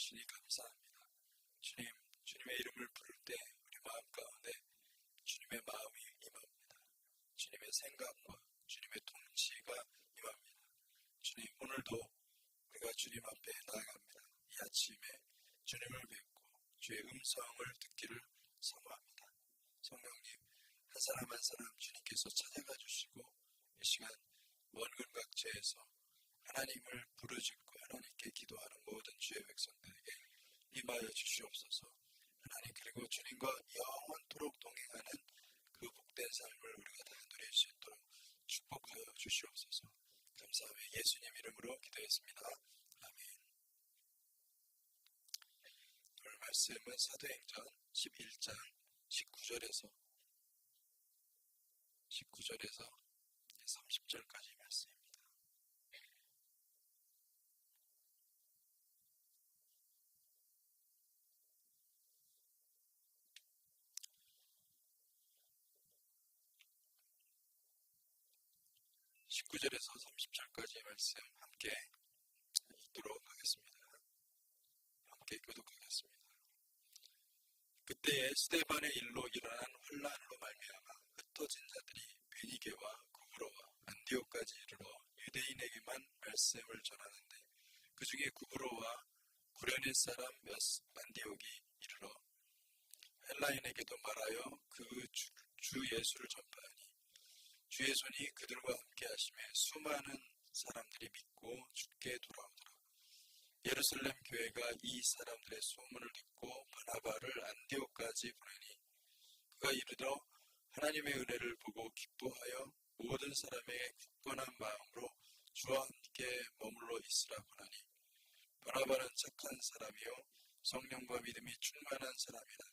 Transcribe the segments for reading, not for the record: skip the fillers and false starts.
하시니 감사합니다. 주님, 주님의 이름을 부를 때 우리 마음 가운데 주님의 마음이 임합니다. 주님의 생각과 주님의 통치가 임합니다. 주님, 오늘도 우리가 주님 앞에 나아갑니다. 이 아침에 주님을 뵙고 주의 음성을 듣기를 사모합니다. 성령님, 한 사람 한 사람 주님께서 찾아가 주시고 이 시간 원근 각지에서 하나님을 부르짖고 하나님께 기도하는 모든 주의 백성들에게 임하여 주시옵소서. 하나님, 그리고 주님과 영원토록 동행하는 그 복된 삶을 우리가 다 누릴 수 있도록 축복하여 주시옵소서. 감사하며 예수님 이름으로 기도했습니다. 아멘. 오늘 말씀은 사도행전 11장 19절에서 30절까지 말씀입니다. (19절에서 30절까지의) 말씀 함께 읽도록 하겠습니다. 함께 교독하겠습니다. 그때에 스데반의 일로 일어난 혼란으로 말미암아 흩어진 자들이 베니게와 구브로와 안디옥까지 이르러 유대인에게만 말씀을 전하는데 그 중에 구브로와 구레네 사람 안디옥이 이르러 헬라인에게도 말하여 그 주 예수를 전파하니 주의 손이 그들과 함께 하심에 수많은 사람들이 믿고 주께 돌아오더라. 예루살렘 교회가 이 사람들의 소문을 듣고 바나바를 안디옥까지 보내니 그가 이르러 하나님의 은혜를 보고 기뻐하여 모든 사람에게 굳건한 마음으로 주와 함께 머물러 있으라 권하니 바나바는 착한 사람이요 성령과 믿음이 충만한 사람이라.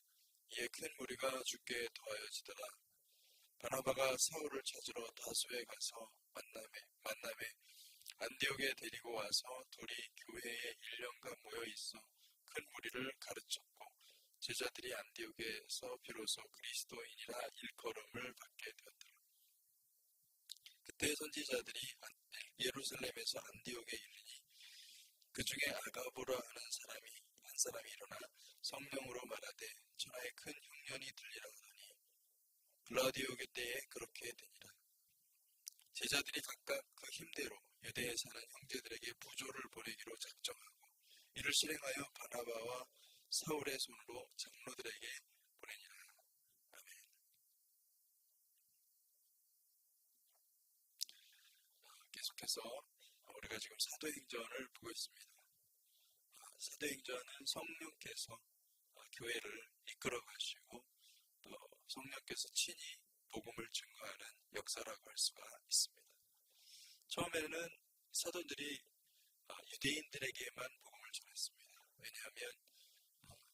이에 큰 무리가 주께 더하여지더라. 바나바가 사울을 찾으러 다소에 가서 만남에 안디옥에 데리고 와서 둘이 교회에 1년간 모여 있어 큰 무리를 가르쳤고 제자들이 안디옥에서 비로소 그리스도인이라 일컬음을 받게 되었더라. 그때 선지자들이 예루살렘에서 안디옥에 이르니 그 중에 아가보라 하는 한 사람이 일어나 성령으로 말하되 천하에 큰 흉년이 들리라 하더니 글라디오교 때에 그렇게 되니라. 제자들이 각각 그 힘대로 유대에 사는 형제들에게 부조를 보내기로 작정하고 이를 실행하여 바나바와 사울의 손으로 장로들에게 보내니라. 아멘. 계속해서 우리가 지금 사도행전을 보고 있습니다. 사도행전은 성령께서 교회를 이끌어 가시고 또 성령께서 친히 복음을 증거하는 역사라고 할 수가 있습니다. 처음에는 사도들이 유대인들에게만 복음을 전했습니다. 왜냐하면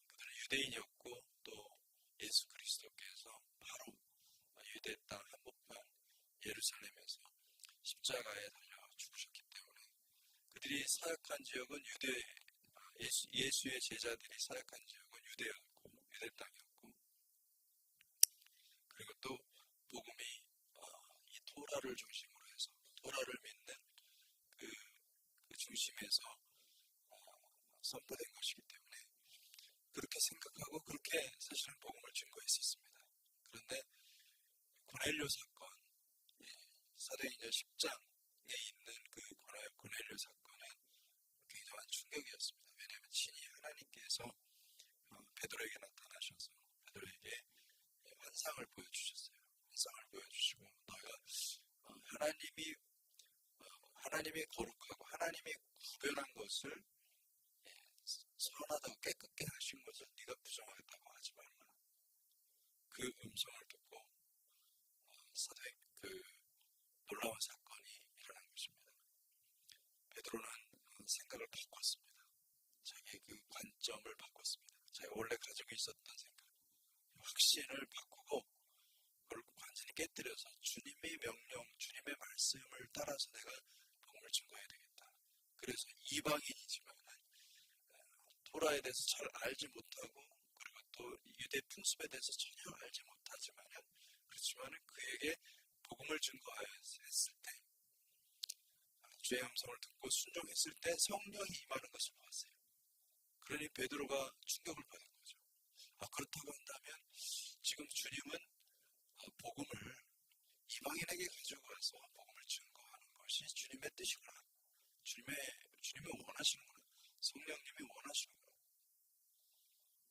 그들은 유대인이었고 또 예수 그리스도께서 바로 유대 땅 한복판 예루살렘에서 십자가에 달려 죽으셨기 때문에 그들이 사역한 지역은 예수의 제자들이 사역한 지역은 유대였고 유대 땅이었고 그리고 또 복음이 이 토라를 중심으로 해서 토라를 믿는 그 중심에서 선포된 것이기 때문에 그렇게 생각하고 그렇게 사실은 복음을 증거했었습니다. 그런데 고넬료 사건, 사도행전 10장에 있는 그 고넬료 사건은 굉장한 충격이었습니다. 왜냐하면 친히 하나님께서 베드로에게 나타나셔서 베드로에게 환상을 보여주셨어요. 환상을 보여주시고 너희가 하나님이 거룩하고 하나님이 구별한 것을 선하다고 깨끗게 하신 것을 네가 부정하겠다고 하지 말라. 그 음성을 듣고 그 놀라운 사건이 일어난 것입니다. 베드로는 생각을 바꿨습니다. 자기의 그 관점을 바꿨습니다. 자기가 원래 가지고 있었던 생각, 확신을 바꾸고 그걸 완전히 깨뜨려서 주님의 명령, 주님의 말씀을 따라서 내가 복음을 증거해야 되겠다. 그래서 이방인이지만 토라에 대해서 잘 알지 못하고 그리고 또 유대 풍습에 대해서 전혀 알지 그렇지만 그에게 복음을 증거했을 때 주의 음성을 듣고 순종했을 때 성령이 임하는 것을 보았어요. 그러니 베드로가 충격을 받은 거죠. 그렇다고 한다면 지금 주님은 복음을 이방인에게 가지고 가서 복음을 증거하는 것이 주님의 뜻이구나. 주님이 원하시는구나. 성령님이 원하시는구나.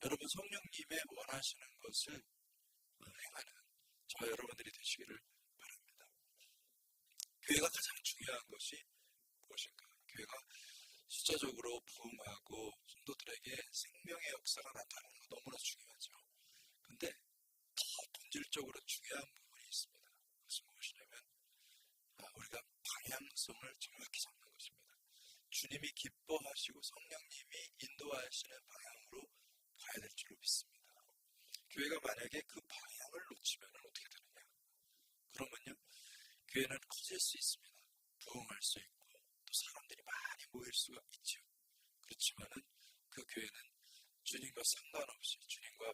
여러분, 성령님의 원하시는 것을 행하는 저와 여러분들이 되시기를 바랍니다. 교회가 가장 중요한 것이 무엇인가? 교회가 숫자적으로 부흥하고 성도들에게 생명의 역사가 나타나는 거 너무나 중요하죠. 근데 더 본질적으로 중요한 부분이 있습니다. 그것은 무엇이냐면 우리가 방향성을 정확히 잡는 것입니다. 주님이 기뻐하시고 성령님이 인도하시는 방향으로 가야 될 줄로 믿습니다. 교회가 만약에 그 방향을 놓치면 어떻게 되느냐? 그러면요, 교회는 커질 수 있습니다. 부흥할 수 있고 또 사람들이 많이 모일 수가 있죠. 그렇지만은 그 교회는 주님과 상관없이 주님과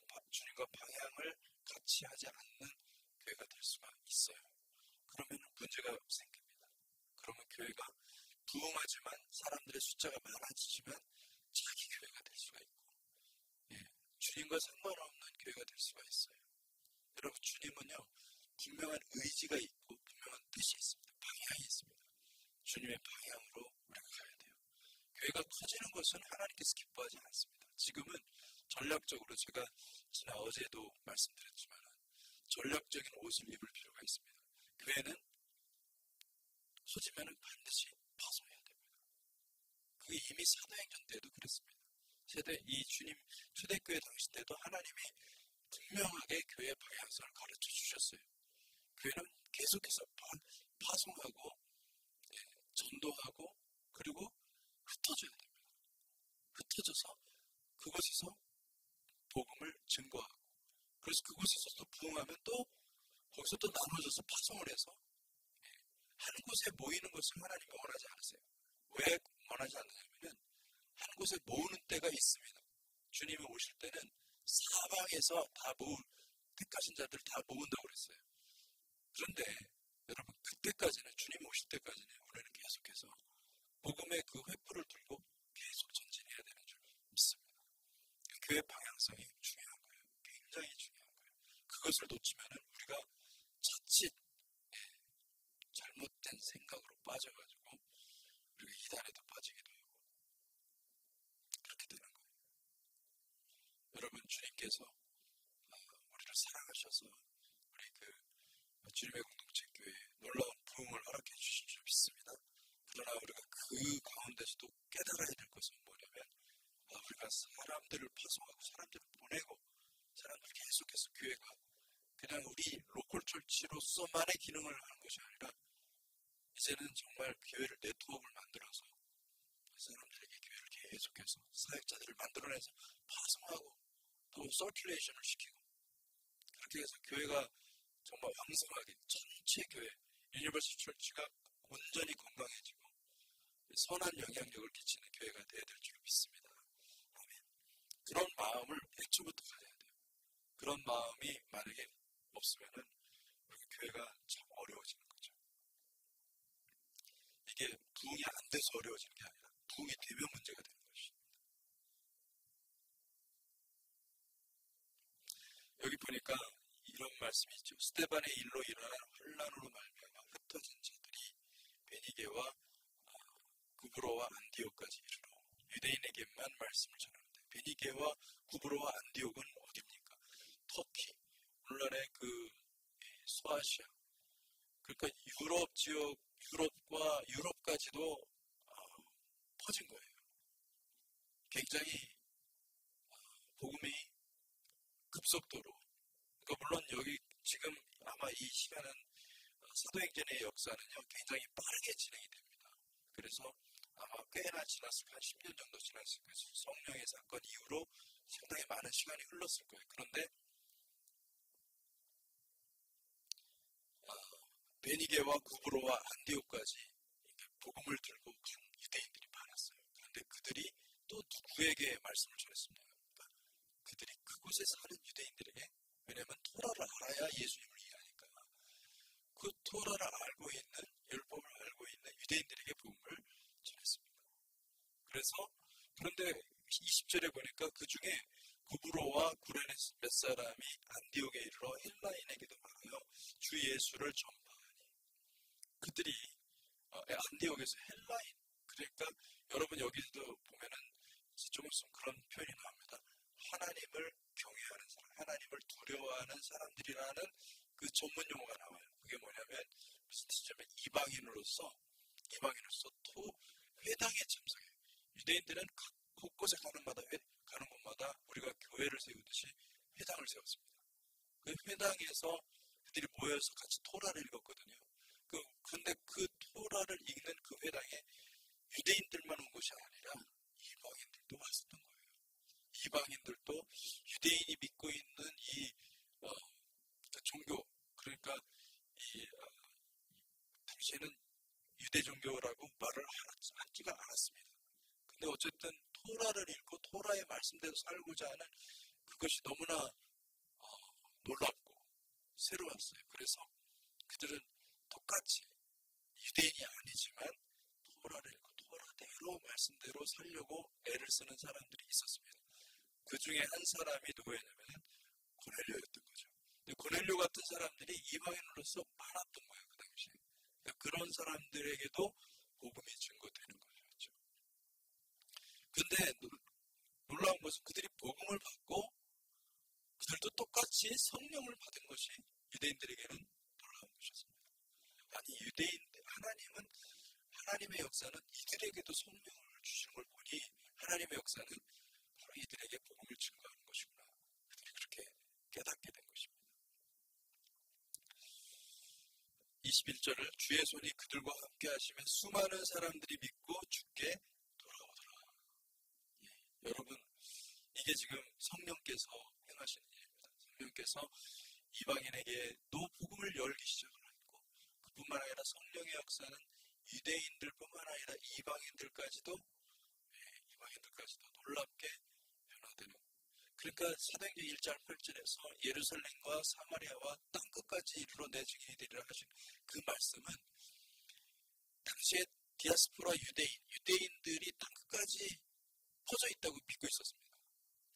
방향을 같이 하지 않는 교회가 될 수가 있어요. 그러면 문제가 생깁니다. 그러면 교회가 부흥하지만 사람들의 숫자가 많아지지만 자기 교회가 될 수가 있고, 주님과 상관없는 교회가 될 수가 있어요. 여러분, 주님은요, 분명한 의지가 있고 분명한 뜻이 있습니다. 방향이 있습니다. 주님의 방향으로 우리가 가야 돼요. 교회가 커지는 것은 하나님께서 기뻐하지 않습니다. 지금은 전략적으로 제가 어제도 말씀드렸지만 전략적인 옷을 입을 필요가 있습니다. 교회는 커지면 반드시 파송해야 됩니다. 그게 이미 사도행전 때도 그랬습니다. 이 주님 초대교회 당시 때도 하나님이 분명하게 교회 방향성을 가르쳐 주셨어요. 교회는 계속해서 파송하고 전도하고 그리고 흩어져야 됩니다. 흩어져서 그곳에서 복음을 증거하고, 그래서 그곳에서 또 부흥하면 또 거기서 또 나눠져서 파송을 해서 한 곳에 모이는 것을 하나님이 원하지 않으세요. 왜 원하지 않느냐면 한 곳에 모으는 때가 있습니다. 주님이 오실 때는 사방에서 다 택하신 자들 다 모은다고 그랬어요. 그런데 여러분, 그때까지는, 주님 오실 때까지는 우리는 계속해서 복음의 그 횃불을 들고 계속 전진해야 되는 줄 믿습니다. 교회 방향성이 중요한 거예요. 굉장히 중요한 거예요. 그것을 놓치면 우리가 자칫 잘못된 생각으로 빠져가지고 우리가 이단에도 빠지기도 하고 그렇게 되는 거예요. 여러분, 주님께서 우리를 사랑하셔서 우리 주님의 공동체 교회에 놀라운 부흥을 허락해 주신 줄 믿습니다. 그러나 우리가 그 가운데서도 깨달아야 될 것은 뭐냐면 우리가 사람들을 파송하고 사람들을 보내고 사람들 계속해서 교회가 그냥 우리 로컬 철치로서만의 기능을 하는 것이 아니라 이제는 정말 교회를 네트워크를 만들어서 사람들에게 교회를 계속해서 사역자들을 만들어내서 파송하고 또 서큘레이션을 시키고 그렇게 해서 교회가 정말 왕성하게 전체 교회 유니버시티 철치가 온전히 건강해지고 선한 영향력을 끼치는 교회가 되어야 될 줄 믿습니다. 아멘. 그런 마음을 애초부터 가져야 돼요. 그런 마음이 만약에 없으면은 우리 교회가 참 어려워지는 거죠. 이게 부흥이 안 돼서 어려워지는 게 아니라 부흥이 되면 문제가 되는 것입니다. 여기 보니까 이런 말씀이 있죠. 스데반의 일로 일어난 혼란으로 말미암아 흩어진 자들이 베니게와 구브로와 안디옥까지 이르러 유대인에게만 말씀을 전하는데, 베니게와 구브로와 안디옥은 어디입니까? 터키, 오늘날의 그 소아시아, 그러니까 유럽 지역, 유럽까지도 퍼진 거예요. 굉장히 복음이 급속도로, 그러니까 물론 여기 지금 아마 이 시간은 사도행전의 역사는요 굉장히 빠르게 진행이 됩니다. 그래서 아마 꽤나 지났을 거예요. 한 10년 정도 지났을 거예요. 성령의 사건 이후로 상당히 많은 시간이 흘렀을 거예요. 그런데 베니게와 구브로와 안디옥까지 복음을 들고 간 유대인들이 많았어요. 그런데 그들이 또 누구에게 말씀을 전했습니까? 그러니까 그들이 그곳에 사는 유대인들에게, 왜냐하면 토라를 알아야 예수님을 이해하니까 그 토라를 알고 있는, 율법을 알고 있는 유대인들에게 복음을 전했습니다. 그래서 그런데 20절 20절에 보니까 그 중에 구브로와 구레네 몇 사람이 안디옥에 이르러 헬라인에게도 말하여 주 예수를 전파하니. 그들이 안디옥에서 헬라인, 그러니까 여러분 여기도 보면은 좀 그런 표현이 나옵니다. 하나님을 경외하는 사람, 하나님을 두려워하는 사람들이라는 그 전문 용어가 나와요. 그게 뭐냐면 무슨 뜻이냐면 이방인으로서 또 회당에 참석해요. 유대인들은 곳곳에 가는 곳마다 우리가 교회를 세우듯이 회당을 세웠습니다. 그 회당에서 그들이 모여서 같이 토라를 읽었거든요. 그런데 그 토라를 읽는 그 회당에 유대인들만 온 것이 아니라 이방인들도 왔었던 거예요. 이방인들도 유대인이 믿고 있는 이 종교, 그러니까 당시에는 유대 종교라고 말을 하지가 않았습니다. 근데 어쨌든 토라를 읽고 토라의 말씀대로 살고자 하는 그것이 너무나 놀랍고 새로웠어요. 그래서 그들은 똑같이 유대인이 아니지만 토라를 읽고 토라대로 말씀대로 살려고 애를 쓰는 사람들이 있었습니다. 그 중에 한 사람이 누구였냐면 고넬료였던 거죠. 근데 고넬료 같은 사람들이 이방인으로서 많았던 거예요. 그 당시에. 그러니까 그런 사람들에게도 복음이 증거되는 거죠. 근데 놀라운 것은 그들이 복음을 받고 그들도 똑같이 성령을 받은 것이 유대인들에게는 놀라운 것이었습니다. 아니 하나님의 역사는 이들에게도 성령을 주시는 걸 보니 하나님의 역사는 바로 이들에게 복음을 증거하는 것이구나. 그들이 그렇게 깨닫게 된 것입니다. 21절을 주의 손이 그들과 함께 하시면 수많은 사람들이 믿고 주께 돌아오더라. 여러분, 이게 지금 성령께서 행하시는 일입니다. 성령께서 이방인에게도 복음을 열기 시작을 했고, 그뿐만 아니라 성령의 역사는 유대인들뿐만 아니라 이방인들까지도 놀랍게 변화되는. 그러니까 사도행전 1장 8절에서 예루살렘과 사마리아와 땅끝까지 이르러 내 증인이 되리라 하신 그 말씀은 당시에 디아스포라 유대인들이 땅끝까지 퍼져 있다고 믿고 있었습니다.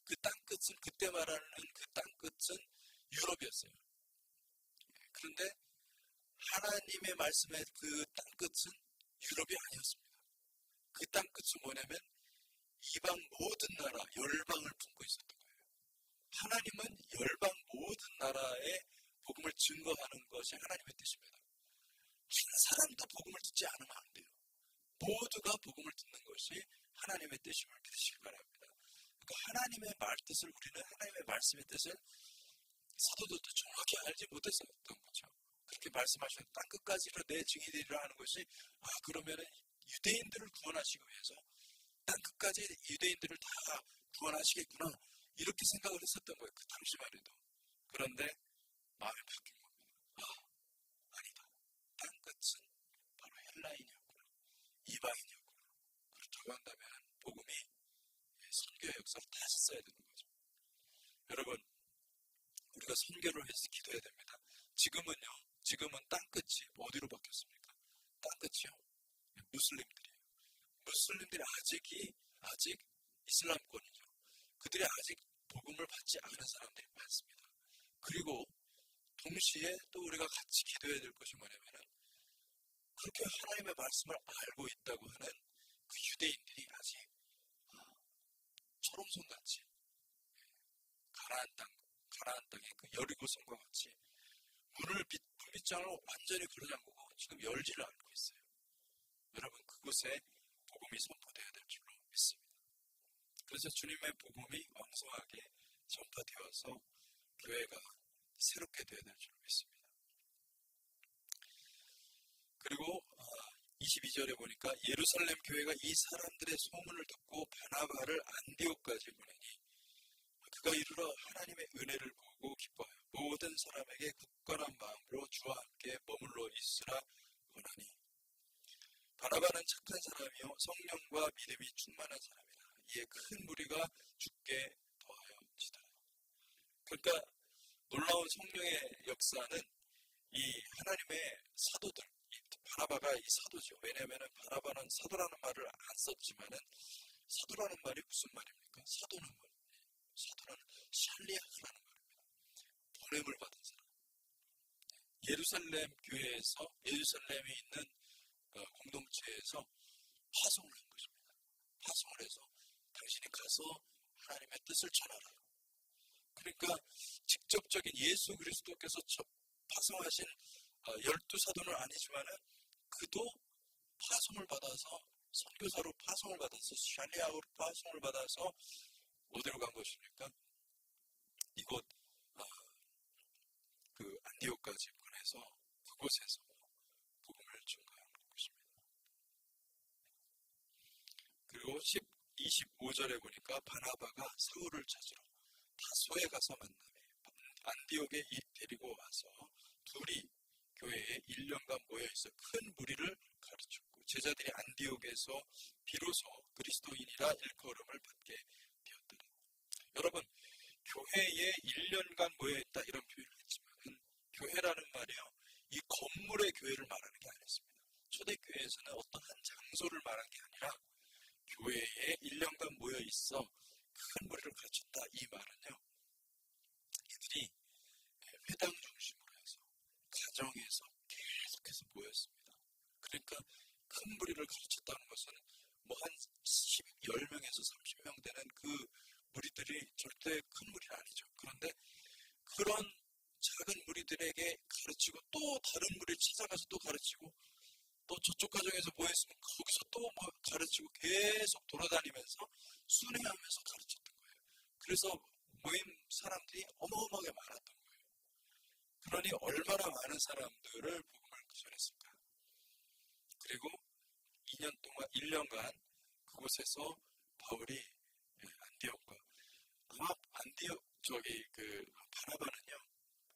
그 땅끝은 그때 말하는 그 땅끝은 유럽이었어요. 그런데 하나님의 말씀의 그 땅끝은 유럽이 아니었습니다. 그 땅끝은 뭐냐면 이방 모든 나라, 열방을 품고 있었던 거예요. 하나님은 열방 모든 나라에 복음을 증거하는 것이 하나님의 뜻입니다. 한 사람도 복음을 듣지 않으면 안 돼요. 모두가 복음을 듣는 것이 하나님의 뜻임을 믿으시기 바랍니다. 그러니까 하나님의 말뜻을 우리는 하나님의 말씀의 뜻을 사도들도 정확히 알지 못했었던 거죠. 그렇게 말씀하시는 땅끝까지로 내 증인이 되리라 하는 것이 그러면은 유대인들을 구원하시기 위해서 땅끝까지 유대인들을 다 구원하시겠구나 이렇게 생각을 했었던 거예요. 그 당시만 해도. 그런데 마음이 바뀐 겁니다. 아니다. 땅끝은 바로 헬라인이었구나. 이방인이었구나. 그렇다고 한다면 복음이 선교의 역사를 다시 써야 되는 거죠. 여러분, 우리가 선교를 위해서 기도해야 됩니다. 지금은 땅끝이 어디로 바뀌었습니까? 땅끝이요. 무슬림들이에요. 무슬림들이 아직 이슬람권이죠. 그들이 아직 복음을 받지 않은 사람들이 많습니다. 그리고 동시에 또 우리가 같이 기도해야 될 것이 뭐냐면은 그렇게 하나님의 말씀을 알고 있다고 하는 그 유대인들이 아직 초롱성같이 가나안 땅의 그 여리고성과 같이 문빗장을 완전히 걸어잠그고 지금 열지를 않고 있어요. 여러분, 그곳에 복음이 선포되어야 될 줄로 믿습니다. 그래서 주님의 복음이 왕성하게 전파되어서 교회가 새롭게 되어야 될 줄로 믿습니다. 그리고 22절에 보니까 예루살렘 교회가 이 사람들의 소문을 듣고 바나바를 안디옥까지 보내니 그가 이르러 하나님의 은혜를 보고 기뻐하여 모든 사람에게 굳건한 마음으로 주와 함께 머물러 있으라 원하니. 바나바는 착한 사람이요 성령과 믿음이 충만한 사람이라. 이에 큰 무리가 주께 더하여지더라. 그러니까 놀라운 성령의 역사는 이 하나님의 사도들, 바나바가 이 사도죠. 왜냐하면 바나바는 사도라는 말을 안 썼지만은 사도라는 말이 무슨 말입니까? 사도는 샬리아흐라는 말입니다. 보냄을 받은 사람. 예루살렘에 있는 공동체에서 파송을 한 것입니다. 파송을 해서 당신이 가서 하나님의 뜻을 전하라. 그러니까 직접적인 예수 그리스도께서 파송하신 12사도는 아니지만은 그도 파송을 받아서 선교사로 파송을 받아서 샬리아우로 파송을 받아서 어디로 간 것입니까? 이곳 그 안디옥까지 보내서 그곳에서 복음을 증거하는 것입니다. 그리고 25절에 보니까 바나바가 사울을 찾으러 다소에 가서 만나며 안디옥에 데리고 와서 둘이 교회에 1년간 모여있어 큰 무리를 가르쳤고 제자들이 안디옥에서 비로소 그리스도인이라 일컬음을 받게 되었더라. 여러분, 교회에 1년간 모여있다 이런 표현을 했지만 교회라는 말이요, 이 건물의 교회를 말하는 게 아니었습니다. 초대교회에서는 어떤 한 장소를 말하는 게 아니라 교회에 1년간 모여있어 큰 무리를 가르쳤다 이 말은요, 이들이 회당 중심으로 해서 가정에서 계속해서 모였습니다. 그러니까 큰 무리를 가르쳤다는 것은 뭐 한 10명에서 30명 되는 그 무리들이 절대 큰 무리는 아니죠. 그런데 그런 작은 무리들에게 가르치고 또 다른 무리를 찾아가서 또 가르치고 또 저쪽 가정에서 뭐 했으면 거기서 또 뭐 가르치고 계속 돌아다니면서 순회하면서 가르쳤던 거예요. 그래서 모임 사람들이 어마어마하게 많았던 거예요. 그러니 얼마나 많은 사람들을 복음을 전했을까. 그리고 2년 동안 1년간 그곳에서 바울이 안디옥과 아마 안디옥 바나바는요,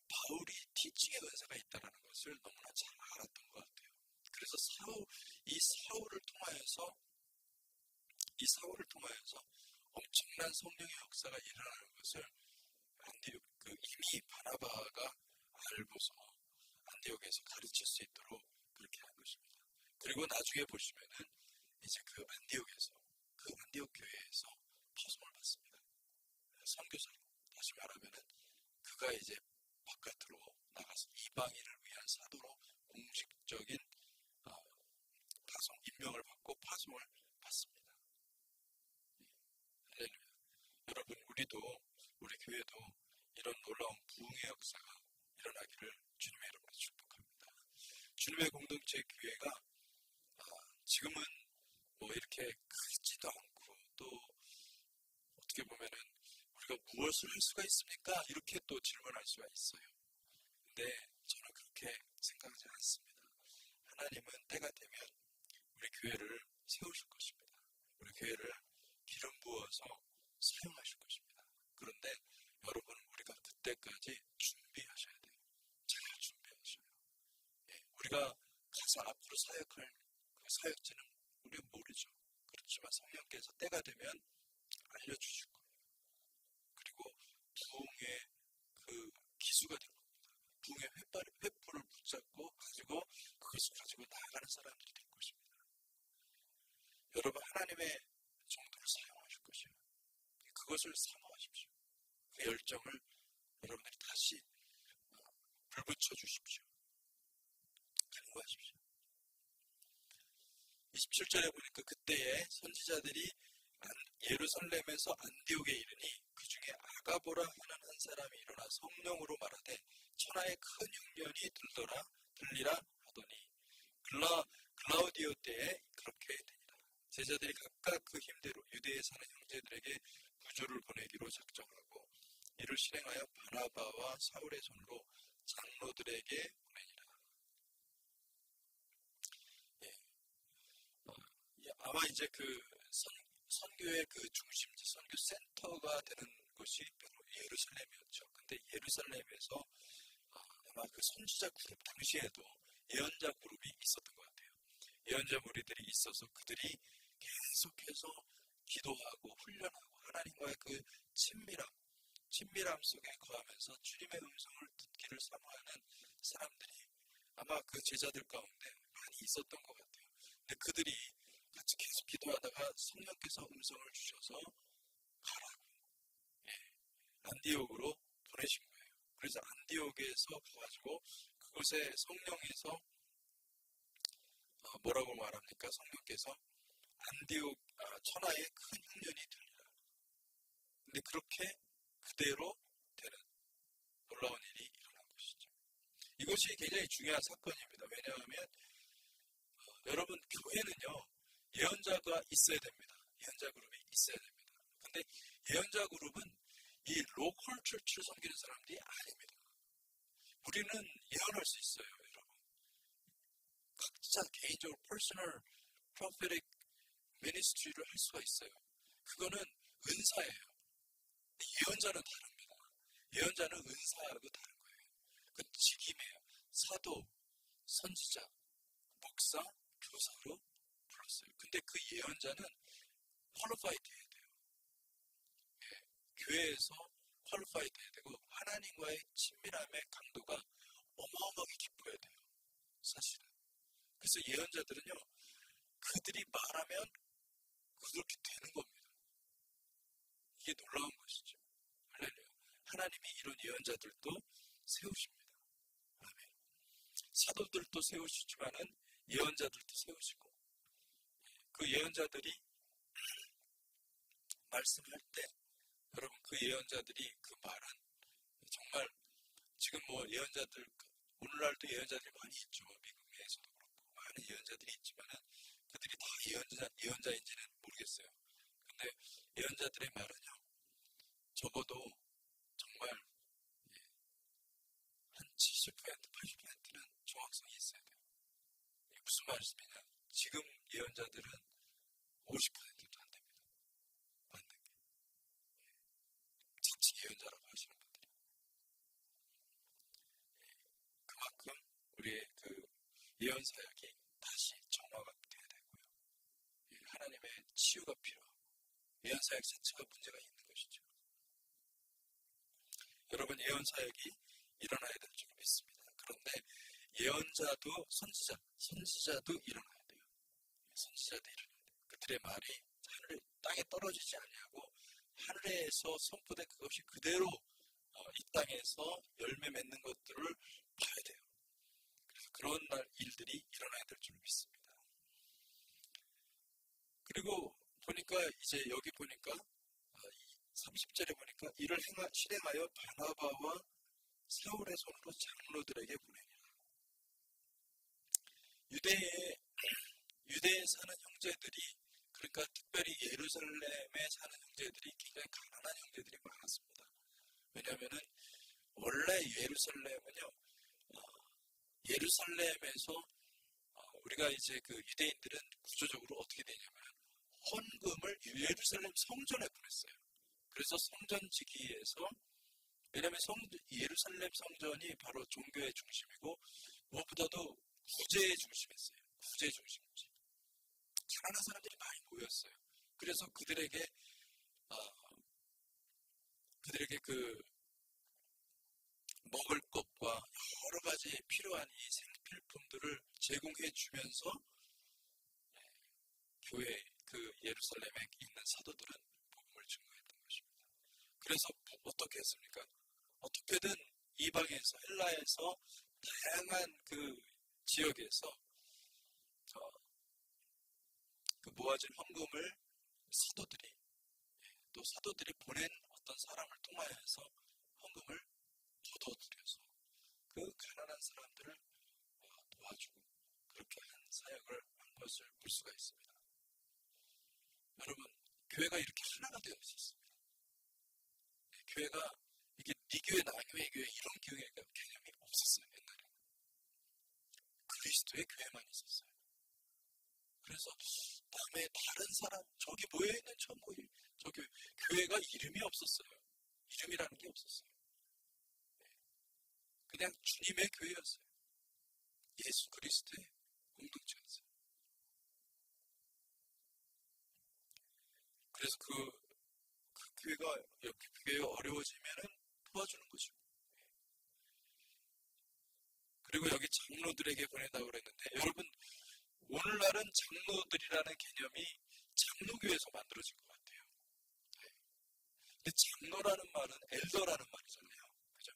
바울이 티칭의 은사가 있다는 것을 너무나 잘 알았던 것 같아요. 그래서 이 사울을 통하여서 엄청난 성령의 역사가 일어나는 것을 이미 바나바가 알고서 안디옥에서 가르칠 수 있도록 그렇게 한 것입니다. 그리고 나중에 보시면은 이제 그 안디옥 교회에서 파송을 받습니다. 선교사로, 다시 말하면은 그가 이제 바깥으로 나가서 이방인을 위한 사도로 공식적인 임명을 받고 파송을 받습니다. 할렐루야. 여러분, 우리 교회도 이런 놀라운 부흥의 역사가 일어나기를 주님의 이름으로 축복합니다. 주님의 공동체 교회가 지금은 뭐 이렇게 크지도 않고 또 어떻게 보면은 우리가 무엇을 할 수가 있습니까? 이렇게 또 질문할 수가 있어요. 근데 저는 그렇게 생각하지 않습니다. 하나님은 때가 되면 우리 교회를 세우실 것입니다. 우리 교회를 기름 부어서 사용하실 것입니다. 그런데 여러분, 우리가 그때까지 준비하셔야 돼요. 잘 준비하셔야 돼요. 우리가 가서 앞으로 사역할 그 사역지는 우리가 모르죠. 그렇지만 성령께서 때가 되면 알려주실 거예요. 그리고 부흥의 그 기수가 될 겁니다. 부흥의 횃불을 붙잡고 그것을 가지고 나아가는 사람들이 될 것입니다. 여러분, 하나님의 정도를 사용하실 것이에요. 그것을 사모하십시오. 그 열정을 여러분들이 다시 불붙여 주십시오. 간구하십시오. 27절에 보니까 그때에 선지자들이 예루살렘에서 안디옥에 이르니 그 중에 아가보라 하는 한 사람이 일어나 성령으로 말하되 천하에 큰 흉년이 들리라 하더니 글라우디오 때에 그렇게 되니라. 제자들이 각각 그 힘대로 유대에 사는 형제들에게 구조를 보내기로 작정하고 이를 실행하여 바나바와 사울의 손으로 장로들에게 보내니라. 아마 이제 그 선교의 그 중심지, 선교 센터가 되는 곳이 바로 예루살렘이었죠. 근데 예루살렘에서 아마 그 선지자 그룹 당시에도 예언자 그룹이 있었던 것 같아요. 예언자 무리들이 있어서 그들이 계속해서 기도하고 훈련하고 하나님과의 그 친밀함 속에 거하면서 주님의 음성을 듣기를 사모하는 사람들이 아마 그 제자들 가운데 많이 있었던 것 같아요. 근데 그들이 같이 계속 기도하다가 성령께서 음성을 주셔서 가라고 안디옥으로 보내신 거예요. 그래서 안디옥에서 가가지고 그곳에 성령에서 뭐라고 말합니까? 성령께서 안디옥 천하에 큰 흉년이 들리라. 근데 그렇게 그대로 되는 놀라운 일이 일어난 것이죠. 이것이 굉장히 중요한 사건입니다. 왜냐하면 여러분 교회는요 예언자가 있어야 됩니다. 예언자 그룹이 있어야 됩니다. 근데 예언자 그룹은 이 로컬 철치를 섬기는 사람들이 아닙니다. 우리는 예언할 수 있어요, 여러분. 각자 개인적으로 퍼스널 프로페틱 미니스트리를 할 수가 있어요. 그거는 은사예요. 예언자는 다릅니다. 예언자는 은사하고 다른 거예요. 그 직임이에요. 사도, 선지자, 목사, 교사로 불렀어요. 근데 그 예언자는 퀄리파이드 해야 돼요. 교회에서 퀄리파이드 해야 되고 하나님과의 친밀함의 강도가 어마어마하게 깊어야 돼요. 사실은. 그래서 예언자들은요. 그들이 말하면 그렇게 되는 겁니다. 이게 놀라운 것이죠. 할렐루야. 하나님이 이런 예언자들도 세우십니다. 아멘. 사도들도 세우시지만은 예언자들도 세우시고 그 예언자들이 말씀할 때 여러분 그 예언자들이 그 말은 정말 지금 뭐 예언자들 오늘날도 예언자들이 많이 있죠. 미국 내에서도 그렇고 많은 예언자들이 있지만은 그들이 다 예언자인지는 모르겠어요. 근데 예언자들의 말은요. 적어도 정말 한 70%, 80%는 정확성이 있어야 돼요. 이게 무슨 말씀이냐? 지금 예언자들은 50%도 안 됩니다. 맞는 게. 자칭 예언자라고 하시는 분들이. 그만큼 우리의 그 예언 사역이 다시 정화가 돼야 되고요. 하나님의 치유가 필요하고 예언 사역 자체가 문제가 있는 것이죠. 여러분 예언 사역이 일어나야 될 줄 믿습니다. 그런데 예언자도 선지자도 일어나야 돼요. 선지자도 일어나야 돼요. 그들의 말이 하늘 땅에 떨어지지 아니하고 하늘에서 선포된 그것이 그대로 이 땅에서 열매 맺는 것들을 봐야 돼요. 그래서 그런 일들이 일어나야 될 줄 믿습니다. 그리고 보니까 이제 여기 보니까 30절에 보니까 이를 실행하여 바나바와 사울의 손으로 장로들에게 보내니라. 유대에 사는 형제들이 그러니까 특별히 예루살렘에 사는 형제들이 굉장히 가난한 형제들이 많았습니다. 왜냐하면은 원래 예루살렘은요 예루살렘에서 우리가 이제 그 유대인들은 구조적으로 어떻게 되냐면 헌금을 예루살렘 성전에 보냈어요. 그래서 성전지기에서 왜냐하면 예루살렘 성전이 바로 종교의 중심이고 무엇보다도 구제의 중심이었어요. 구제 중심이지. 가난한 사람들이 많이 모였어요. 그래서 그들에게 그 먹을 것과 여러 가지 필요한 이 생필품들을 제공해 주면서 교회 그 예루살렘에 있는 사도들은 복음을 증거했던 것입니다. 그래서 어떻게 했습니까? 어떻게든 이방에서 헬라에서 다양한 그 지역에서 그 모아진 헌금을 사도들이 보낸 어떤 사람을 통하여서 헌금을 거둬들여서 그 가난한 사람들을 도와주고 그렇게 한 사역을 한 것을 볼 수가 있습니다. 여러분, 교회가 이렇게 하나가 되어 있었습니다. 교회가 이게 네 교회, 나 교회, 이 교회 이런 교회가 개념이 없었어요. 옛날에. 그리스도의 교회만 있었어요. 그래서 다음에 다른 사람 저기 모여있는 저기 교회가 이름이 없었어요. 이름이라는 게 없었어요. 그냥 주님의 교회였어요. 예수 그리스도의 공동체였어요. 그래서 그 교회가 어려워지면은 도와주는 거죠. 그리고 여기 장로들에게 보낸다고 그랬는데 여러분 오늘날은 장로들이라는 개념이 장로교에서 만들어진 것 같아요. 네. 근데 장로라는 말은 엘더라는 말이잖아요. 그죠?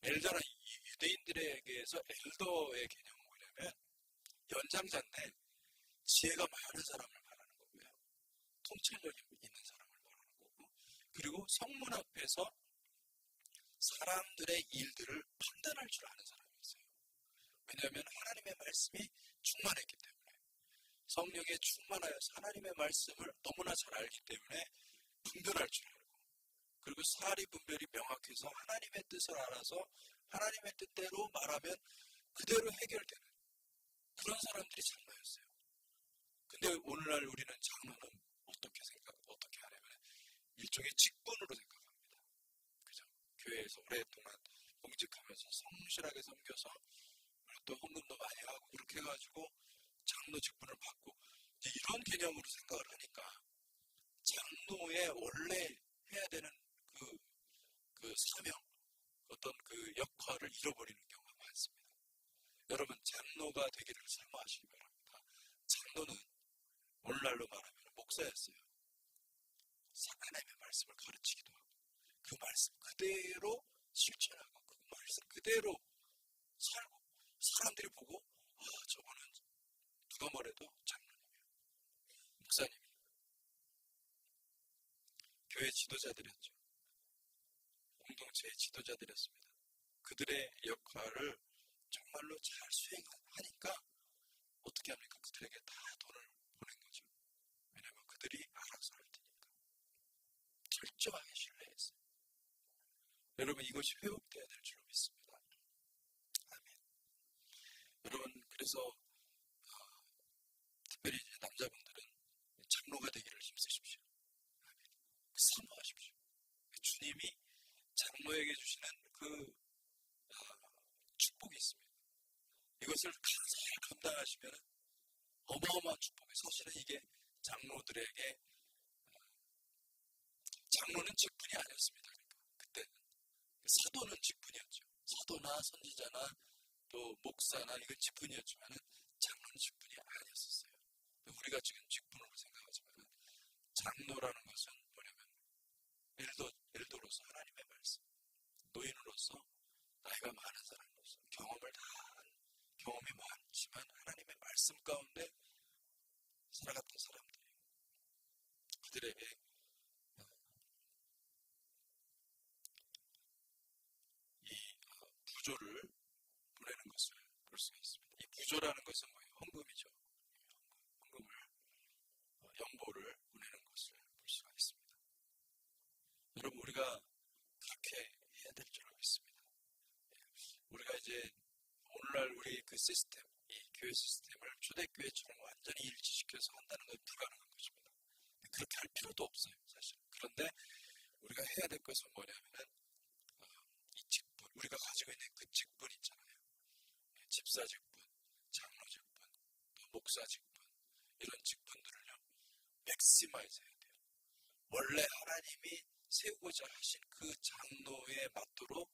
엘더는 유대인들에게서 엘더의 개념은 뭐냐면 연장자인데 지혜가 많은 사람을 말하는 거고요. 통찰력이 있는 사람을 말하는 거고, 그리고 성문 앞에서 사람들의 일들을 판단할 줄 아는 사람이었어요. 왜냐하면 하나님의 말씀이 충만했기 때문에, 성령에 충만하여서 하나님의 말씀을 너무나 잘 알기 때문에 분별할 줄 알고, 그리고 사리 분별이 명확해서 하나님의 뜻을 알아서 하나님의 뜻대로 말하면 그대로 해결되는 그런 사람들이 장로였어요. 근데 오늘날 우리는 장로는 어떻게 하냐면 일종의 직분으로 생각합니다. 그죠? 교회에서 오랫동안 공직하면서 성실하게 섬겨서 또 헌금도 많이 하고 그렇게 해가지고 장로 직분을 받고 이런 개념으로 생각을 하니까 장로의 원래 해야 되는 그 사명, 어떤 그 역할을 잃어버리는 경우가 많습니다. 여러분, 장로가 되기를 사모하시기 바랍니다. 장로는 오늘날로 말하면 목사였어요. 하나님의 말씀을 가르치기도 하고 그 말씀 그대로 실천하고 그 말씀 그대로 살고, 사람들이 보고 저거는 누가 뭐래도 장로님이야, 목사님이. 교회 지도자들이었죠. 공동체의 지도자들이었습니다. 그들의 역할을 정말로 잘 수행하니까 어떻게 합니까? 그들에게 다 돈을 보낸 거죠. 왜냐하면 그들이 알아서 할 테니까. 철저하게 신뢰했어요. 여러분, 이것이 회복되어야 될 줄로 믿습니다. 아멘. 여러분, 그래서 특별히 남자분들은 장로가 되기를 힘쓰십시오. 아멘. 사모하십시오. 주님이 장로에게 주시는 그 축복이 있습니다. 이것을 잘 감당하시면 어마어마한 축복이, 사실은 이게 장로들에게, 장로는 직분이 아니었습니다. 그때는 사도는 직분이었죠. 사도나 선지자나 또 목사나 이건 직분이었지만 장로는 직분이 아니었었어요. 우리가 지금 직분으로 생각하지만 장로라는 것은 뭐냐면 엘도로서 하나님의 말씀, 노인으로서 나이가 많은 사람으로서 경험이 많지만 하나님의 말씀 가운데 살아갔던 사람들이, 그들에게 이 부조를 보내는 것을 볼 수가 있습니다. 이 부조라는 것은 뭐예요? 헌금이죠. 헌금을, 연보를 보내는 것을 볼 수가 있습니다. 여러분, 우리가 그렇게 해야 될 줄 믿습니다. 우리가 이제 오늘날 우리 그 시스템, 이 교회 시스템을 초대교회처럼 완전히 일치시켜서 한다는 건 불가능한 것입니다. 그렇게 할 필요도 없어요, 사실. 그런데 우리가 해야 될 것은 뭐냐면은 이 직분, 우리가 가지고 있는 그 직분 있잖아요. 집사 직분, 장로 직분, 또 목사 직분, 이런 직분들을요 맥시마이즈 해야 돼요. 원래 하나님이 세우고자 하신 그 장로에 맞도록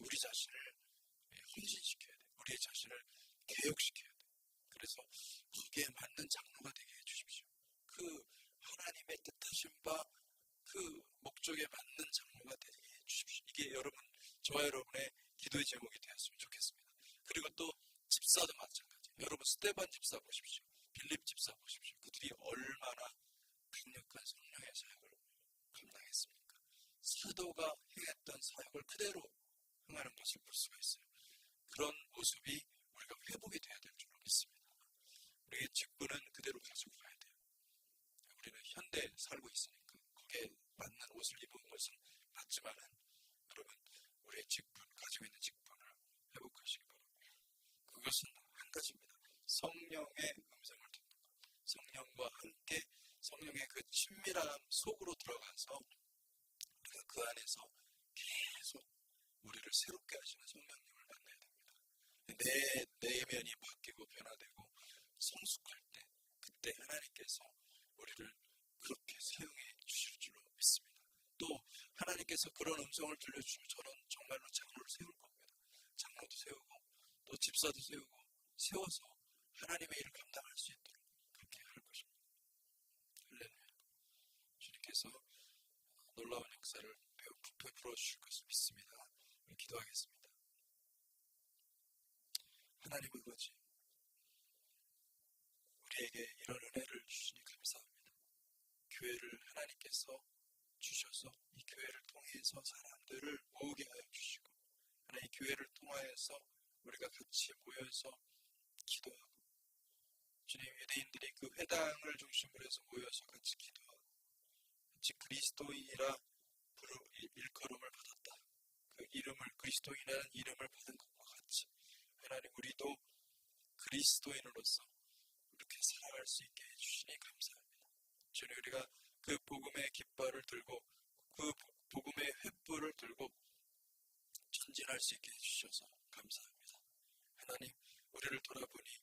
우리 자신을 헌신시켜야 돼요. 우리의 자신을 개혁시켜야 돼요. 그래서 거기에 맞는 장로가 되게 해주십시오. 그 하나님의 뜻하신 바 그 목적에 맞는 장로가 되게 해주십시오. 이게 저와 여러분의 기도의 제목이 되었으면 좋겠습니다. 그리고 또 집사도 마찬가지예요. 여러분, 스데반 집사 보십시오. 빌립 집사 보십시오. 그들이 얼마나 강력한 성령의 사역을 감당했습니까? 사도가 행했던 사역을 그대로 행하는 것을 볼 수가 있어요. 그런 모습이 우리가 회복이 돼야 될 줄로 믿습니다. 우리의 직분은 그대로 가지고 가야 돼요. 우리는 현대에 살고 있으니까 거기에 맞는 옷을 입은 것은 맞지만은 여러분, 우리의 직분, 가지고 있는 직분을 회복하시기 바랍니다. 그것은 한 가지입니다. 성령의 음성을 듣는 것. 성령과 함께 성령의 그 친밀함 속으로 들어가서 우리가 그 안에서 계속 우리를 새롭게 하시는 성령님을 만나야 됩니다. 내 내면이 바뀌고 변화되고 성숙할 때, 그때 하나님께서 우리를 그렇게 사용해 주실 줄로 믿습니다. 또 하나님께서 그런 음성을 들려주시면 저는 정말로 장로를 세울 겁니다. 장로도 세우고 또 집사도 세우고 세워서 하나님의 일을 감당할 수 있도록 그렇게 할 것입니다. 할렐루야. 주님께서 놀라운 역사를 베풀어 주실 것을 믿습니다. 기도하겠습니다. 하나님 아버지, 우리에게 이런 은혜를 주시니 감사합니다. 교회를 하나님께서 주셔서 이 교회를 통해서 사람들을 모으게 하여 주시고, 하나님 교회를 통하여서 우리가 같이 모여서 기도하고, 주님 유대인들이 그 회당을 중심으로 해서 모여서 같이 기도하고, 같이 그리스도인이라 일컬음을 받았다. 그 이름을, 그리스도인이라는 이름을 받은 것과 같이 하나님 우리도 그리스도인으로서 이렇게 살아갈 수 있게 해주시니 감사합니다. 주님, 우리가 그 복음의 깃발을 들고 그 복음의 횃불을 들고 전진할 수 있게 해주셔서 감사합니다. 하나님, 우리를 돌아보니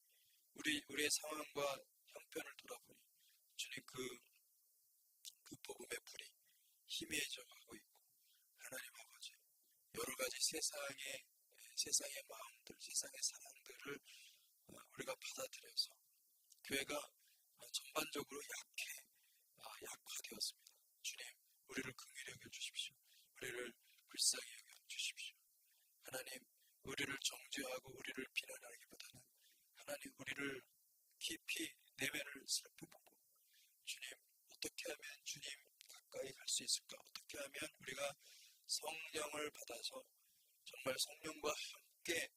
우리의 상황과 형편을 돌아보니 주님 그 복음의 불이 희미해져 가고 있고, 하나님 아버지, 여러 가지 세상의 마음들, 세상의 사랑들을 우리가 받아들여서 교회가 전반적으로 약화되었습니다. 주님, 우리를 긍휼히 여겨 주십시오. 우리를 불쌍히 여겨 주십시오. 하나님, 우리를 정죄하고 우리를 비난하기보다는 하나님, 우리를 깊이 내면을 살펴보고, 주님, 어떻게 하면 주님 가까이 갈 수 있을까? 어떻게 하면 우리가 성령을 받아서 정말 성령과 함께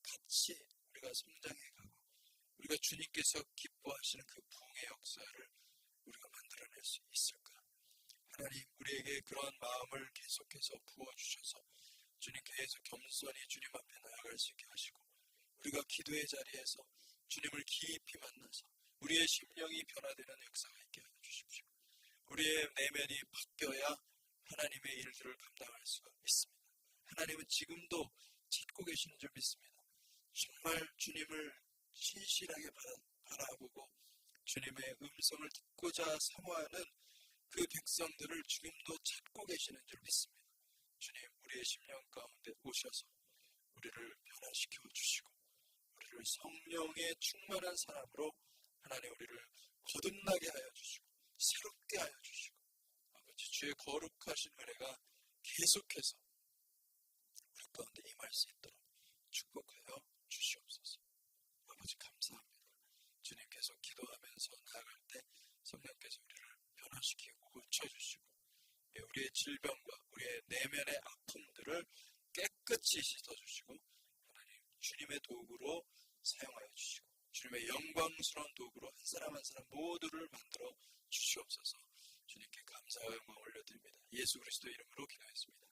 같이 우리가 성장해가고, 우리가 주님께서 기뻐하시는 그 부흥의 역사를 우리가 만들어낼 수 있을까? 하나님, 우리에게 그런 마음을 계속해서 부어주셔서 주님 계속 겸손히 주님 앞에 나아갈 수 있게 하시고, 우리가 기도의 자리에서 주님을 깊이 만나서 우리의 심령이 변화되는 역사가 있게 하여 주십시오. 우리의 내면이 바뀌어야 하나님의 일들을 감당할 수가 있습니다. 하나님은 지금도 찾고 계시는 줄 믿습니다. 정말 주님을 신실하게 바라보고 주님의 음성을 듣고자 사모하는 그 백성들을 주님도 찾고 계시는 줄 믿습니다. 주님, 우리의 심령 가운데 오셔서 우리를 변화시켜 주시고, 우리를 성령에 충만한 사람으로 하나님 우리를 거듭나게 하여 주시고 새롭게 하여 주시고, 아버지, 주의 거룩하신 은혜가 계속해서 우리 가운데 임할 수 있도록 축복하여 주시옵소서. 아버지, 감사합니다. 주님께서 기도하면서 나아갈 때 성령께서 우리를 변화시키고 고쳐주시고, 우리의 질병과 우리의 내면의 아픔들을 깨끗이 씻어주시고, 하나님 주님의 도구로 사용하여 주시고, 주님의 영광스러운 도구로 한 사람 한 사람 모두를 만들어 주시옵소서. 주님께 감사와 영광 올려드립니다. 예수 그리스도 이름으로 기도했습니다.